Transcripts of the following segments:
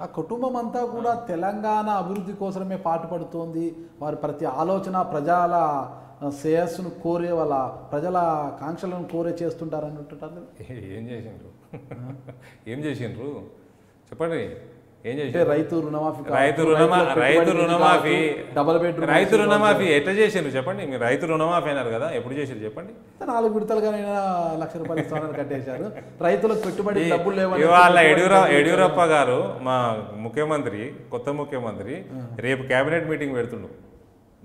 ఆ కుటుంబం అంతా కూడా తెలంగాణ అభివృద్ధి కోసమే పాటుపడుతోంది. వారి ప్రతి ఆలోచన ప్రజల శ్రేయస్సును కోరే, వాళ్ళ ప్రజల కాంక్షలను కోరే చేస్తుంటారు అన్నట్టు. ఏం చేసిండ్రు ఏం చేసిండ్రు చెప్పండి. ఏం చేసి రైతు రుణమాఫీ, డబుల్ బెడ్రూమ్, రైతు రుణమాఫీ ఎట్లా చేసిండ్రు చెప్పండి. మీరు రైతు రుణమాఫీ అయినారు కదా, ఎప్పుడు చేసారు చెప్పండి. 4 విడతలుగానైనా ₹1,00,000 ఇస్తామని కట్టేశారు. రైతులకు పెట్టుబడి డబ్బులు లేవు. ఇవాళ యడ్యూరప్ప గారు మా ముఖ్యమంత్రి, కొత్త ముఖ్యమంత్రి రేపు కేబినెట్ మీటింగ్ పెడుతుండు,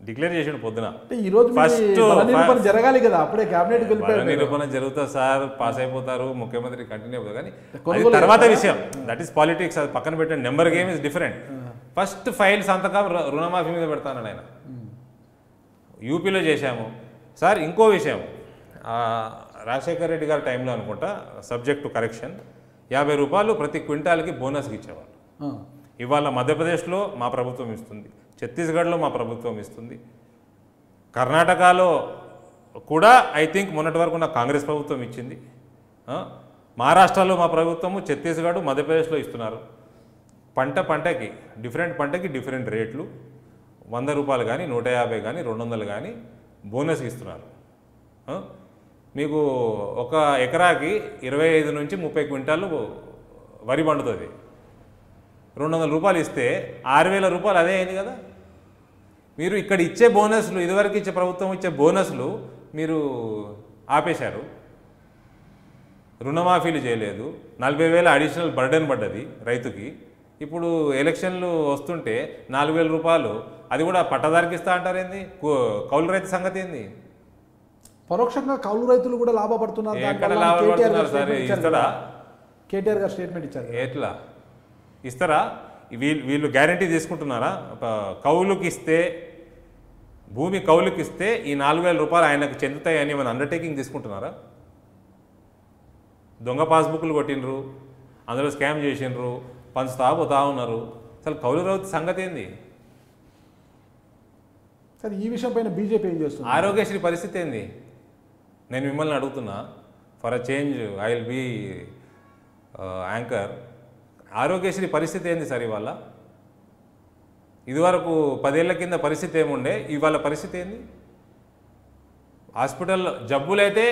డిక్లేర్ చేసిండు పొద్దున. ఈ రోజు ఫస్ట్ జరగాలి కదా, అప్పుడే కేబినెట్ నిరూపణ జరుగుతుంది సార్, పాస్ అయిపోతారు, ముఖ్యమంత్రి కంటిన్యూ అవుతుంది. కానీ అది తర్వాత విషయం, దట్ ఈస్ పాలిటిక్స్, అది పక్కన పెట్టండి. Number game is different. First file సంతకం రుణమాఫీ మీద పెడతాను ఆయన. యూపీలో చేశాము సార్. ఇంకో విషయం, రాజశేఖర్ రెడ్డి గారి టైంలో అనుకుంటా, సబ్జెక్ట్ టు కరెక్షన్, ₹50 ప్రతి క్వింటాల్కి బోనస్కి ఇచ్చేవాళ్ళు. ఇవాళ మధ్యప్రదేశ్లో మా ప్రభుత్వం ఇస్తుంది, ఛత్తీస్గఢ్లో మా ప్రభుత్వం ఇస్తుంది, కర్ణాటకలో కూడా ఐ థింక్ మొన్నటి వరకు నా కాంగ్రెస్ ప్రభుత్వం ఇచ్చింది, మహారాష్ట్రలో మా ప్రభుత్వము, ఛత్తీస్గఢ్, మధ్యప్రదేశ్లో ఇస్తున్నారు. పంటకి డిఫరెంట్ పంటకి డిఫరెంట్ రేట్లు, ₹100 కానీ, 150 కానీ, 200 కానీ బోనస్ ఇస్తున్నారు. మీకు ఒక ఎకరాకి 25 నుంచి 30 క్వింటాలు వరి పండుతుంది. ₹200 ఇస్తే ₹6,000 అదే అయింది కదా. మీరు ఇక్కడ ఇచ్చే బోనస్లు, ఇదివరకు ఇచ్చే ప్రభుత్వం ఇచ్చే బోనస్లు మీరు ఆపేశారు, రుణమాఫీలు చేయలేదు, 40,000 అడిషనల్ బర్డెన్ పడ్డది రైతుకి. ఇప్పుడు ఎలక్షన్లు వస్తుంటే ₹4,000, అది కూడా పట్టదారికి ఇస్తా అంటారేంది? కౌలు రైతు సంగతి ఏంది? పరోక్షంగా కౌలు రైతులు కూడా లాభపడుతున్నారు. ఎక్కడ లాభపడుతున్నారు సార్? ఇస్తారా? కేటీఆర్ గారు స్టేట్మెంట్ ఇచ్చారు. ఎట్లా ఇస్తారా? వీళ్ళు గ్యారంటీ తీసుకుంటున్నారా? కౌలుకి ఇస్తే, భూమి కౌలుకి ఇస్తే ఈ ₹4,000 ఆయనకు చెందుతాయని మన అండర్టేకింగ్ తీసుకుంటున్నారా? దొంగ పాస్బుక్లు కొట్టినరు, అందులో స్కామ్ చేసినరు, పంచుతా పోతా ఉన్నారు. అసలు కౌలు రైతు సంగతి ఏంది? సరే, ఈ విషయం పైన బీజేపీ ఏం చేస్తుంది? ఆరోగ్యశ్రీ పరిస్థితి ఏంది? నేను మిమ్మల్ని అడుగుతున్నా, for a change I will be anchor. Aarogyasri పరిస్థితి ఏంది సార్ ఇవాళ? ఇదివరకు 10 ఏళ్ల కింద పరిస్థితి ఏముండే, ఇవాళ పరిస్థితి ఏంది? హాస్పిటల్లో జబ్బులైతే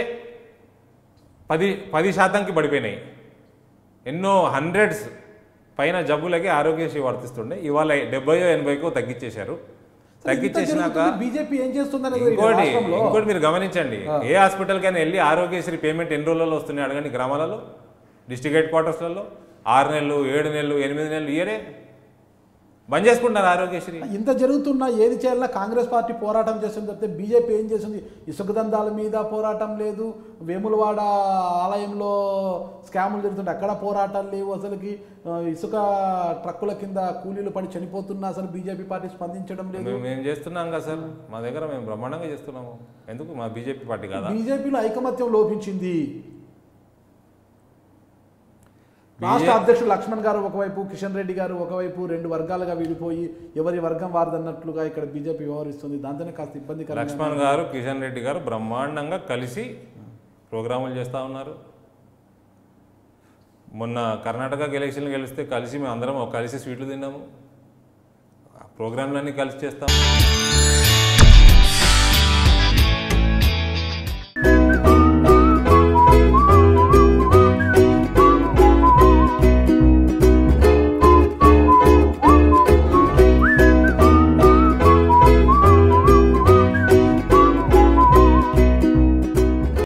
10% పడిపోయినాయి. ఎన్నో హండ్రెడ్స్ పైన జబ్బులకి ఆరోగ్యశ్రీ వర్తిస్తుండే, ఇవాళ 70-80 తగ్గించేశారు. తగ్గించేసినాక బీజేపీ ఏం చేస్తుంది? ఇంకోటి మీరు గమనించండి, ఏ హాస్పిటల్కైనా వెళ్ళి ఆరోగ్యశ్రీ పేమెంట్ ఎన్ని రోజులలో వస్తున్నాయి అడగండి. గ్రామాలలో, డిస్ట్రిక్ట్ హెడ్ క్వార్టర్స్లలో 6 నెలలు, 7 నెలలు, 8 నెలలు ఇయరే బంద్ చేసుకుంటారు ఆరోగ్యశ్రీ. ఇంత జరుగుతున్నా ఏది చేయాలన్నా కాంగ్రెస్ పార్టీ పోరాటం చేస్తుంది తప్పితే బీజేపీ ఏం చేస్తుంది? ఇసుక దందాల మీద పోరాటం లేదు, వేములవాడ ఆలయంలో స్కాములు జరుగుతుంటే అక్కడ పోరాటాలు లేవు, అసలుకి ఇసుక ట్రక్కుల కింద కూలీలు పడి చనిపోతున్నా అసలు బీజేపీ పార్టీ స్పందించడం లేదు. మేము చేస్తున్నాం కదా సార్, మా దగ్గర మేము బ్రహ్మాండంగా చేస్తున్నాము. ఎందుకు మా బీజేపీ పార్టీ కదా? బీజేపీలో ఐకమత్యం లోపించింది. రాష్ట్ర అధ్యక్షుడు లక్ష్మణ్ గారు ఒకవైపు, కిషన్ రెడ్డి గారు ఒకవైపు, 2 వర్గాలుగా విడిపోయి ఎవరి వర్గం వారదన్నట్లుగా ఇక్కడ బీజేపీ వ్యవహరిస్తుంది. దాంతోనే కాస్త ఇబ్బందికరంగా. లక్ష్మణ్ గారు, కిషన్ రెడ్డి గారు బ్రహ్మాండంగా కలిసి ప్రోగ్రాములు చేస్తూ ఉన్నారు. మొన్న కర్ణాటక ఎలక్షన్లు గెలిస్తే కలిసి మేము అందరం కలిసి స్వీట్లు తిన్నాము. ప్రోగ్రాంలన్నీ కలిసి చేస్తాము.